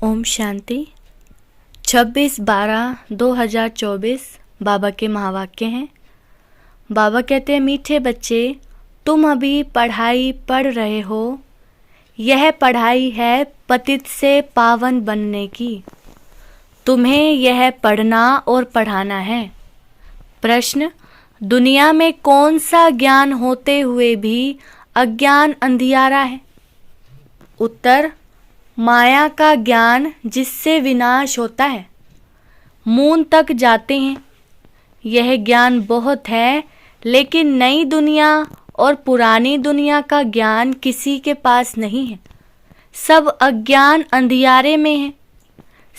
ओम शांति। 26/12/2024 बाबा के महावाक्य हैं। बाबा कहते हैं, मीठे बच्चे, तुम अभी पढ़ाई पढ़ रहे हो। यह पढ़ाई है पतित से पावन बनने की। तुम्हें यह पढ़ना और पढ़ाना है। प्रश्न, दुनिया में कौन सा ज्ञान होते हुए भी अज्ञान अंधियारा है? उत्तर, माया का ज्ञान जिससे विनाश होता है। मून तक जाते हैं। यह ज्ञान बहुत है, लेकिन नई दुनिया और पुरानी दुनिया का ज्ञान किसी के पास नहीं है। सब अज्ञान अंधियारे में है।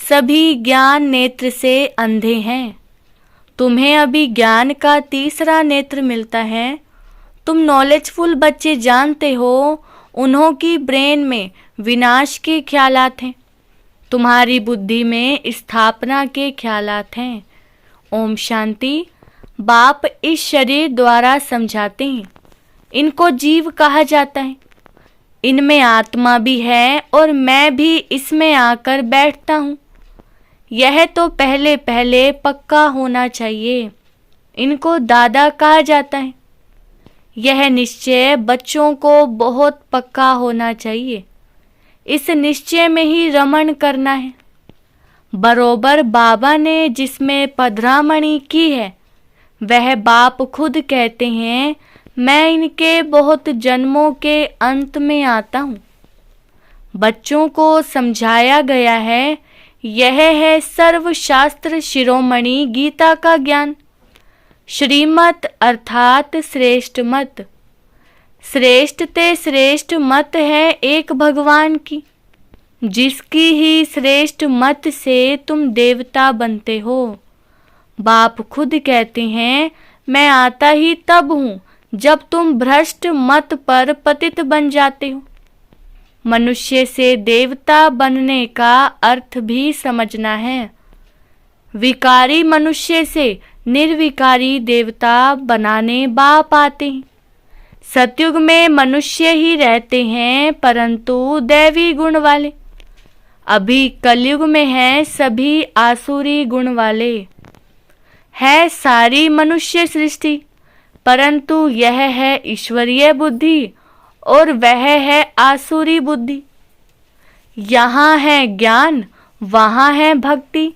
सभी ज्ञान नेत्र से अंधे हैं। तुम्हें अभी ज्ञान का तीसरा नेत्र मिलता है। तुम नॉलेजफुल बच्चे जानते हो, उन्हों की ब्रेन में विनाश के ख्यालात हैं। तुम्हारी बुद्धि में स्थापना के ख्यालात हैं। ओम शांति। बाप इस शरीर द्वारा समझाते हैं। इनको जीव कहा जाता है। इनमें आत्मा भी है और मैं भी इसमें आकर बैठता हूँ। यह तो पहले पहले पक्का होना चाहिए। इनको दादा कहा जाता है। यह निश्चय बच्चों को बहुत पक्का होना चाहिए। इस निश्चय में ही रमण करना है। बरोबर बाबा ने जिसमें पधरामणि की है, वह बाप खुद कहते हैं, मैं इनके बहुत जन्मों के अंत में आता हूँ। बच्चों को समझाया गया है, यह है सर्वशास्त्र शिरोमणि गीता का ज्ञान। श्रीमत अर्थात श्रेष्ठ मत। श्रेष्ठ ते श्रेष्ठ मत है एक भगवान की, जिसकी ही श्रेष्ठ मत से तुम देवता बनते हो। बाप खुद कहते हैं, मैं आता ही तब हूँ जब तुम भ्रष्ट मत पर पतित बन जाते हो। मनुष्य से देवता बनने का अर्थ भी समझना है। विकारी मनुष्य से निर्विकारी देवता बनाने बाप आते हैं। सतयुग में मनुष्य ही रहते हैं, परंतु दैवी गुण वाले। अभी कलयुग में हैं सभी आसुरी गुण वाले। है सारी मनुष्य सृष्टि, परंतु यह है ईश्वरीय बुद्धि और वह है आसुरी बुद्धि। यहाँ है ज्ञान, वहाँ है भक्ति।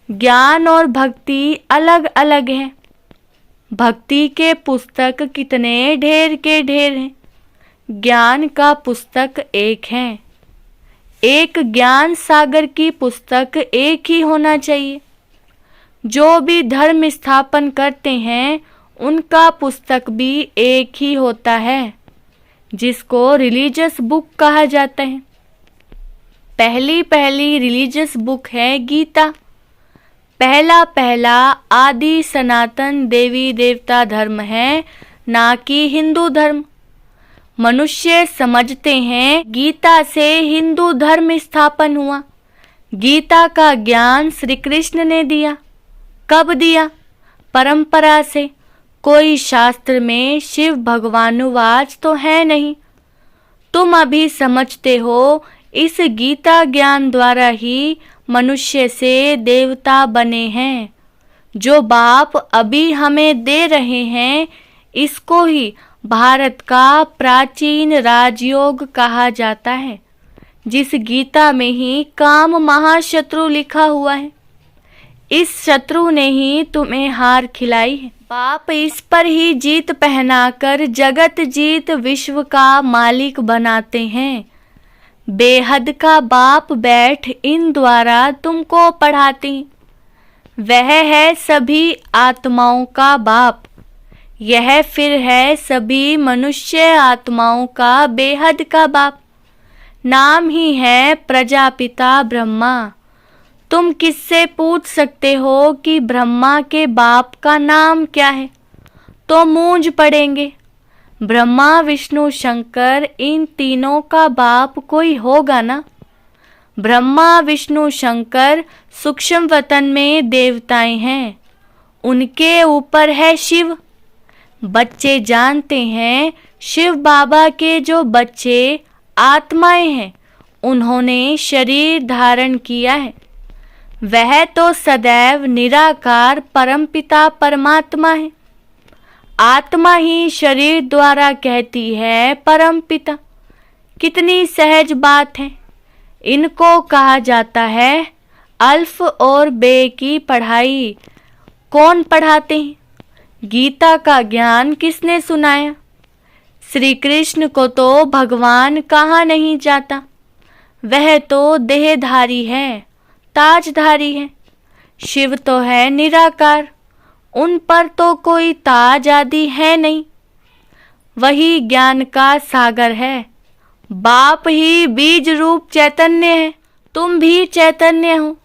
ज्ञान और भक्ति अलग अलग हैं। भक्ति के पुस्तक कितने ढेर के ढेर हैं। ज्ञान का पुस्तक एक है। एक ज्ञान सागर की पुस्तक एक ही होना चाहिए। जो भी धर्म स्थापन करते हैं, उनका पुस्तक भी एक ही होता है, जिसको रिलीजियस बुक कहा जाता है। पहली पहली रिलीजियस बुक है गीता। पहला पहला आदि सनातन देवी देवता धर्म है, ना कि हिंदू धर्म। मनुष्य समझते हैं गीता से हिंदू धर्म स्थापन हुआ। गीता का ज्ञान श्री कृष्ण ने दिया। कब दिया? परंपरा से। कोई शास्त्र में शिव भगवानुवाच तो है नहीं। तुम अभी समझते हो, इस गीता ज्ञान द्वारा ही मनुष्य से देवता बने हैं। जो बाप अभी हमें दे रहे हैं, इसको ही भारत का प्राचीन राजयोग कहा जाता है, जिस गीता में ही काम महाशत्रु लिखा हुआ है। इस शत्रु ने ही तुम्हें हार खिलाई है। बाप इस पर ही जीत पहनाकर जगत जीत विश्व का मालिक बनाते हैं। बेहद का बाप बैठ इन द्वारा तुमको पढ़ाते हैं। वह है सभी आत्माओं का बाप। यह फिर है सभी मनुष्य आत्माओं का बेहद का बाप। नाम ही है प्रजापिता ब्रह्मा। तुम किससे पूछ सकते हो कि ब्रह्मा के बाप का नाम क्या है, तो मूंझ पड़ेंगे। ब्रह्मा विष्णु शंकर, इन तीनों का बाप कोई होगा ना। ब्रह्मा विष्णु शंकर सूक्ष्म वतन में देवताएं हैं। उनके ऊपर है शिव। बच्चे जानते हैं, शिव बाबा के जो बच्चे आत्माएं हैं, उन्होंने शरीर धारण किया है, वह तो सदैव निराकार परमपिता परमात्मा है। आत्मा ही शरीर द्वारा कहती है परमपिता। कितनी सहज बात है। इनको कहा जाता है अल्फ और बे की पढ़ाई। कौन पढ़ाते हैं? गीता का ज्ञान किसने सुनाया? श्री कृष्ण को तो भगवान कहा नहीं जाता। वह तो देहधारी है, ताजधारी है। शिव तो है निराकार, उन पर तो कोई ताज आदि है नहीं। वही ज्ञान का सागर है। बाप ही बीज रूप चैतन्य है। तुम भी चैतन्य हो।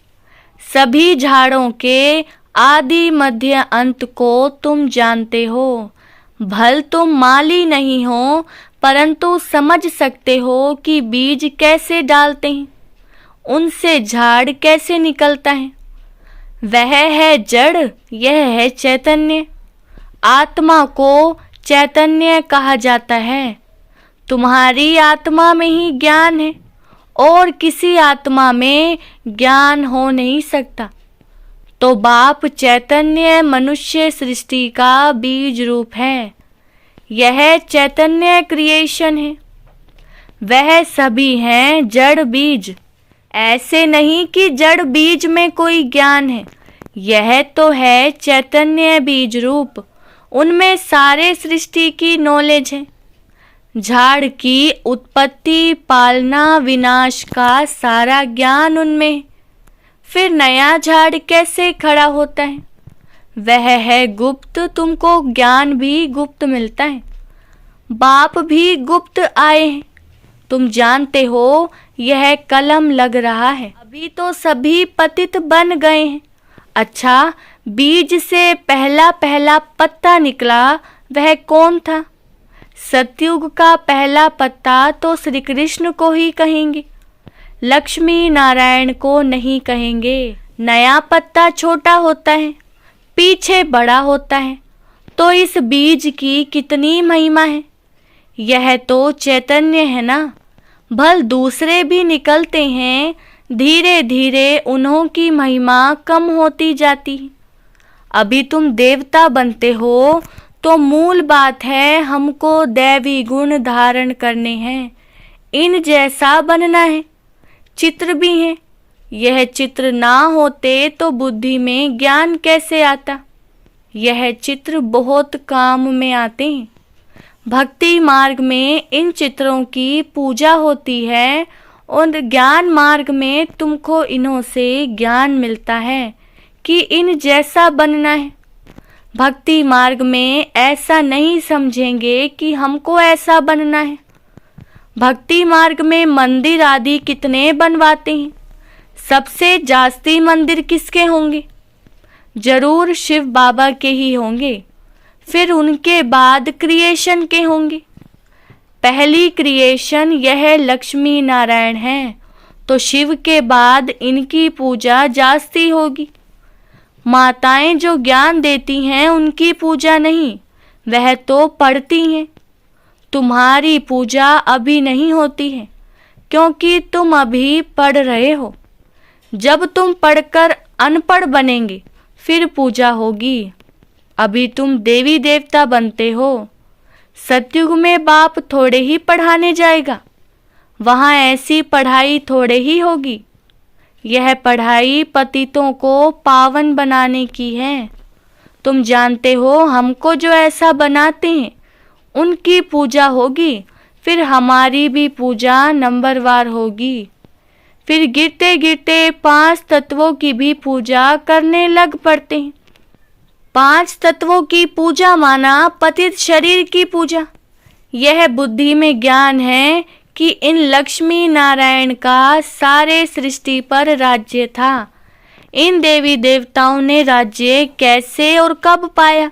सभी झाड़ों के आदि मध्य अंत को तुम जानते हो। भल तुम माली नहीं हो, परंतु समझ सकते हो कि बीज कैसे डालते हैं, उनसे झाड़ कैसे निकलता है। वह है जड़, यह है चैतन्य। आत्मा को चैतन्य कहा जाता है। तुम्हारी आत्मा में ही ज्ञान है और किसी आत्मा में ज्ञान हो नहीं सकता। तो बाप चैतन्य मनुष्य सृष्टि का बीज रूप है। यह चैतन्य क्रिएशन है। वह सभी हैं जड़ बीज। ऐसे नहीं कि जड़ बीज में कोई ज्ञान है। यह तो है चैतन्य बीज रूप। उनमें सारे सृष्टि की नॉलेज है। झाड़ की उत्पत्ति, पालना, विनाश का सारा ज्ञान उनमें है। फिर नया झाड़ कैसे खड़ा होता है? वह है गुप्त। तुमको ज्ञान भी गुप्त मिलता है। बाप भी गुप्त आए हैं। तुम जानते हो यह कलम लग रहा है। अभी तो सभी पतित बन गए हैं। अच्छा, बीज से पहला पहला पत्ता निकला, वह कौन था? सतयुग का पहला पत्ता तो श्री कृष्ण को ही कहेंगे, लक्ष्मी नारायण को नहीं कहेंगे। नया पत्ता छोटा होता है, पीछे बड़ा होता है। तो इस बीज की कितनी महिमा है। यह तो चैतन्य है ना। भल दूसरे भी निकलते हैं, धीरे धीरे उन्हों की महिमा कम होती जाती है। अभी तुम देवता बनते हो तो मूल बात है हमको दैवी गुण धारण करने हैं, इन जैसा बनना है। चित्र भी हैं। यह चित्र ना होते तो बुद्धि में ज्ञान कैसे आता। यह चित्र बहुत काम में आते हैं। भक्ति मार्ग में इन चित्रों की पूजा होती है और ज्ञान मार्ग में तुमको इन्हों से ज्ञान मिलता है कि इन जैसा बनना है। भक्ति मार्ग में ऐसा नहीं समझेंगे कि हमको ऐसा बनना है। भक्ति मार्ग में मंदिर आदि कितने बनवाते हैं। सबसे जास्ती मंदिर किसके होंगे? जरूर शिव बाबा के ही होंगे। फिर उनके बाद क्रिएशन के होंगे। पहली क्रिएशन यह लक्ष्मी नारायण है, तो शिव के बाद इनकी पूजा जास्ती होगी। माताएं जो ज्ञान देती हैं उनकी पूजा नहीं, वह तो पढ़ती हैं। तुम्हारी पूजा अभी नहीं होती है क्योंकि तुम अभी पढ़ रहे हो। जब तुम पढ़कर अनपढ़ बनेंगे फिर पूजा होगी। अभी तुम देवी देवता बनते हो। सतयुग में बाप थोड़े ही पढ़ाने जाएगा। वहाँ ऐसी पढ़ाई थोड़े ही होगी। यह पढ़ाई पतितों को पावन बनाने की है। तुम जानते हो हमको जो ऐसा बनाते हैं उनकी पूजा होगी। फिर हमारी भी पूजा नंबरवार होगी। फिर गिरते गिरते 5 तत्वों की भी पूजा करने लग पड़ते हैं। 5 तत्वों की पूजा माना पतित शरीर की पूजा। यह बुद्धि में ज्ञान है कि इन लक्ष्मी नारायण का सारे सृष्टि पर राज्य था। इन देवी देवताओं ने राज्य कैसे और कब पाया,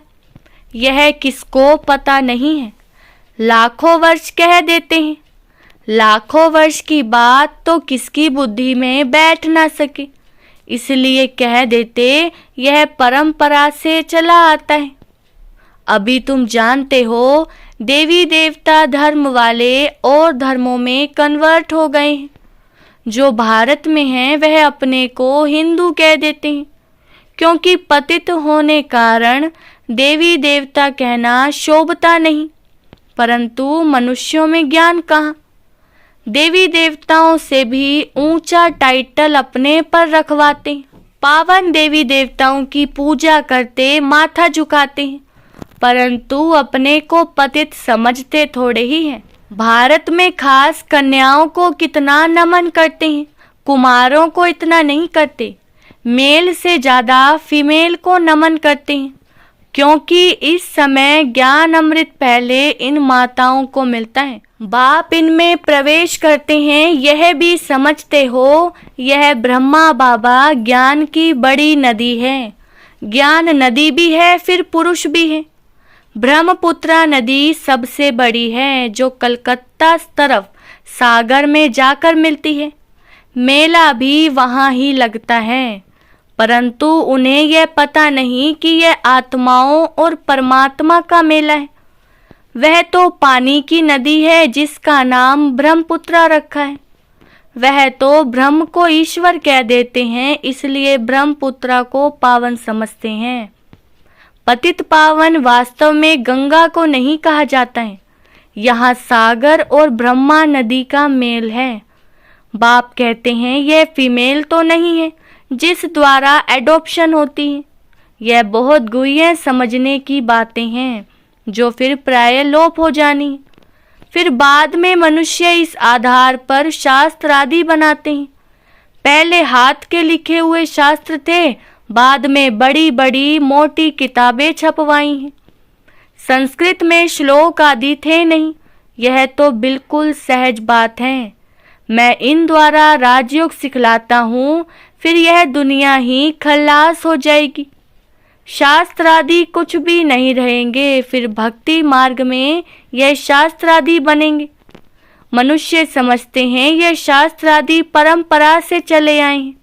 यह किसको पता नहीं है। लाखों वर्ष कह देते हैं। लाखों वर्ष की बात तो किसकी बुद्धि में बैठ ना सके, इसलिए कह देते यह परंपरा से चला आता है। अभी तुम जानते हो देवी देवता धर्म वाले और धर्मों में कन्वर्ट हो गए हैं। जो भारत में हैं वह अपने को हिंदू कह देते हैं, क्योंकि पतित होने कारण देवी देवता कहना शोभता नहीं। परंतु मनुष्यों में ज्ञान कहाँ, देवी देवताओं से भी ऊंचा टाइटल अपने पर रखवाते हैं। पावन देवी देवताओं की पूजा करते माथा झुकाते हैं, परंतु अपने को पतित समझते थोड़े ही हैं। भारत में खास कन्याओं को कितना नमन करते हैं, कुमारों को इतना नहीं करते। मेल से ज़्यादा फीमेल को नमन करते हैं, क्योंकि इस समय ज्ञान अमृत पहले इन माताओं को मिलता है। बाप इनमें प्रवेश करते हैं, यह भी समझते हो यह ब्रह्मा बाबा ज्ञान की बड़ी नदी है। ज्ञान नदी भी है, फिर पुरुष भी है। ब्रह्मपुत्रा नदी सबसे बड़ी है, जो कलकत्ता तरफ सागर में जाकर मिलती है। मेला भी वहाँ ही लगता है, परंतु उन्हें यह पता नहीं कि यह आत्माओं और परमात्मा का मेला है। वह तो पानी की नदी है जिसका नाम ब्रह्मपुत्रा रखा है। वह तो ब्रह्म को ईश्वर कह देते हैं, इसलिए ब्रह्मपुत्रा को पावन समझते हैं। पतित पावन वास्तव में गंगा को नहीं कहा जाता है। यहाँ सागर और ब्रह्मा नदी का मेल है। बाप कहते हैं यह फीमेल तो नहीं है जिस द्वारा एडॉप्शन होती है। यह बहुत गुह्य समझने की बातें हैं, जो फिर प्राय लोप हो जानी। फिर बाद में मनुष्य इस आधार पर शास्त्र आदि बनाते हैं। पहले हाथ के लिखे हुए शास्त्र थे, बाद में बड़ी बड़ी मोटी किताबें छपवाई हैं। संस्कृत में श्लोक आदि थे नहीं। यह तो बिल्कुल सहज बात है। मैं इन द्वारा राजयोग सिखलाता हूँ, फिर यह दुनिया ही खल्लास हो जाएगी। शास्त्र आदि कुछ भी नहीं रहेंगे, फिर भक्ति मार्ग में यह शास्त्र आदि बनेंगे। मनुष्य समझते हैं यह शास्त्र आदि परंपरा से चले आए हैं।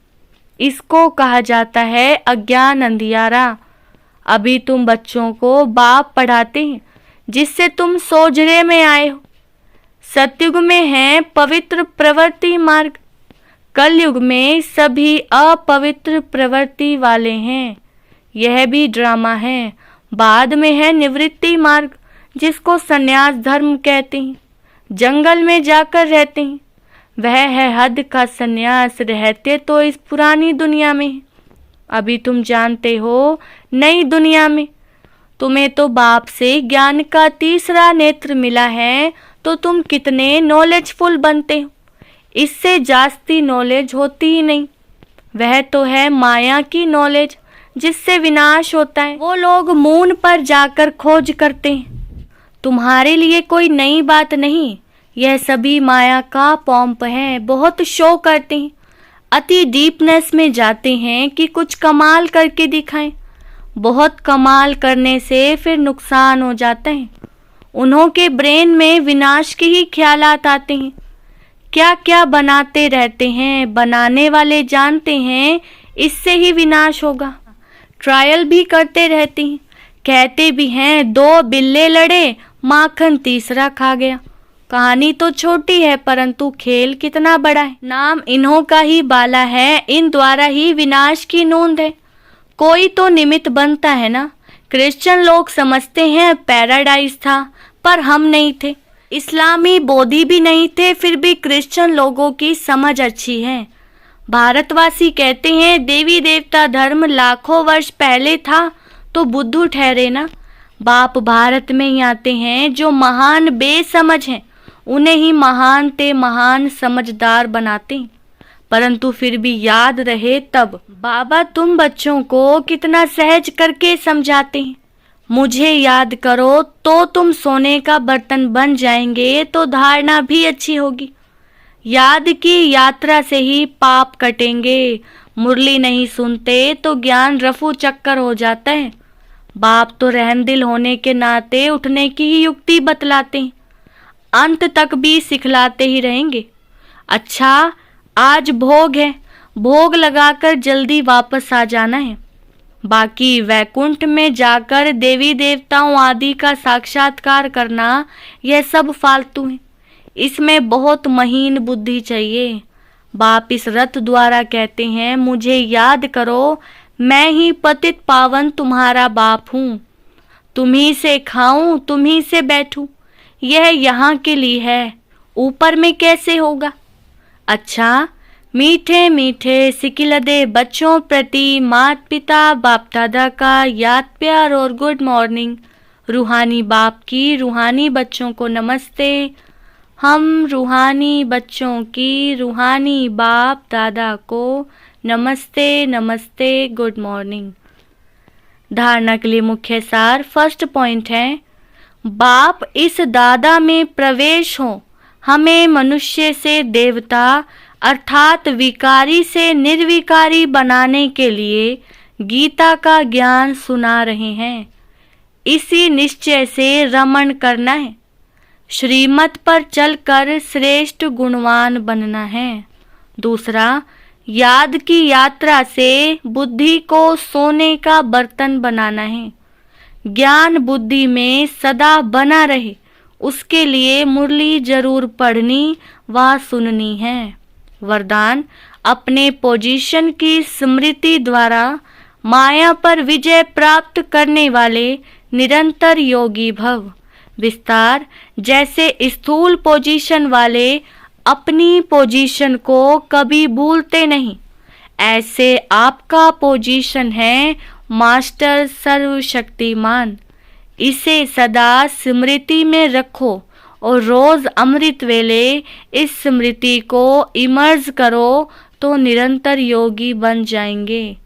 इसको कहा जाता है अज्ञान अंधियारा। अभी तुम बच्चों को बाप पढ़ाते हैं, जिससे तुम सोजरे में आए हो। सतयुग में है पवित्र प्रवृत्ति मार्ग, कलयुग में सभी अपवित्र प्रवृत्ति वाले हैं। यह भी ड्रामा है। बाद में है निवृत्ति मार्ग, जिसको संन्यास धर्म कहते हैं। जंगल में जाकर रहते हैं, वह है हद का संन्यास। रहते तो इस पुरानी दुनिया में। अभी तुम जानते हो नई दुनिया में। तुम्हें तो बाप से ज्ञान का तीसरा नेत्र मिला है, तो तुम कितने नॉलेजफुल बनते हो। इससे जास्ती नॉलेज होती ही नहीं। वह तो है माया की नॉलेज, जिससे विनाश होता है। वो लोग मून पर जाकर खोज करते हैं। तुम्हारे लिए कोई नई बात नहीं। यह सभी माया का पॉम्प है। बहुत शो करते हैं, अति डीपनेस में जाते हैं कि कुछ कमाल करके दिखाएं। बहुत कमाल करने से फिर नुकसान हो जाता है। उन्हों के ब्रेन में विनाश के ही ख्यालात आते हैं। क्या क्या बनाते रहते हैं। बनाने वाले जानते हैं इससे ही विनाश होगा। ट्रायल भी करते रहते हैं। कहते भी हैं 2 बिल्ले लड़े, माखन तीसरा खा गया। कहानी तो छोटी है, परंतु खेल कितना बड़ा है। नाम इन्हों का ही बाला है। इन द्वारा ही विनाश की नोंद है। कोई तो निमित्त बनता है ना। क्रिश्चियन लोग समझते हैं पैराडाइज था, पर हम नहीं थे। इस्लामी बोधी भी नहीं थे, फिर भी क्रिश्चियन लोगों की समझ अच्छी है। भारतवासी कहते हैं देवी देवता धर्म लाखों वर्ष पहले था, तो बुद्धू ठहरे ना। बाप भारत में ही आते हैं। जो महान बेसमझ हैं, उन्हें ही महान ते महान समझदार बनाते हैं। परंतु फिर भी याद रहे तब। बाबा तुम बच्चों को कितना सहज करके समझाते हैं। मुझे याद करो तो तुम सोने का बर्तन बन जाएंगे, तो धारणा भी अच्छी होगी। याद की यात्रा से ही पाप कटेंगे। मुरली नहीं सुनते तो ज्ञान रफू चक्कर हो जाता है। बाप तो रहमदिल होने के नाते उठने की ही युक्ति बतलाते हैं। अंत तक भी सिखलाते ही रहेंगे। अच्छा, आज भोग है, भोग लगाकर जल्दी वापस आ जाना है। बाकी वैकुंठ में जाकर देवी देवताओं आदि का साक्षात्कार करना, यह सब फालतू है। इसमें बहुत महीन बुद्धि चाहिए। बाप इस रथ द्वारा कहते हैं, मुझे याद करो, मैं ही पतित पावन तुम्हारा बाप हूँ। तुम्ही से खाऊं, तुम्ही से बैठूं, यह यहाँ के लिए है, ऊपर में कैसे होगा। अच्छा, मीठे मीठे सिकिलदे बच्चों प्रति माता पिता बाप दादा का याद प्यार और गुड मॉर्निंग। रूहानी बाप की रूहानी बच्चों को नमस्ते। हम रूहानी बच्चों की रूहानी बाप दादा को नमस्ते नमस्ते, गुड मॉर्निंग। धारणा के लिए मुख्य सार। फर्स्ट पॉइंट है, बाप इस दादा में प्रवेश हो हमें मनुष्य से देवता अर्थात विकारी से निर्विकारी बनाने के लिए गीता का ज्ञान सुना रहे हैं। इसी निश्चय से रमण करना है, श्रीमत पर चलकर श्रेष्ठ गुणवान बनना है। दूसरा, याद की यात्रा से बुद्धि को सोने का बर्तन बनाना है। ज्ञान बुद्धि में सदा बना रहे उसके लिए मुरली जरूर पढ़नी व सुननी है। वरदान, अपने पोजीशन की स्मृति द्वारा माया पर विजय प्राप्त करने वाले निरंतर योगी भव। विस्तार, जैसे स्थूल पोजीशन वाले अपनी पोजीशन को कभी भूलते नहीं, ऐसे आपका पोजीशन है मास्टर सर्वशक्तिमान। इसे सदा स्मृति में रखो और रोज अमृत वेले इस स्मृति को इमर्ज करो तो निरंतर योगी बन जाएंगे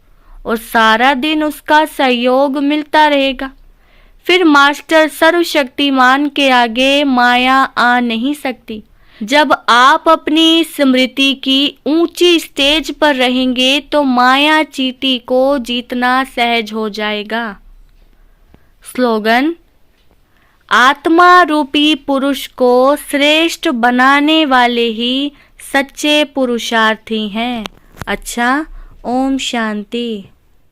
और सारा दिन उसका सहयोग मिलता रहेगा। फिर मास्टर सर्वशक्तिमान के आगे माया आ नहीं सकती। जब आप अपनी स्मृति की ऊंची स्टेज पर रहेंगे तो माया चींटी को जीतना सहज हो जाएगा। स्लोगन, आत्मा रूपी पुरुष को श्रेष्ठ बनाने वाले ही सच्चे पुरुषार्थी हैं। अच्छा, ओम शांति।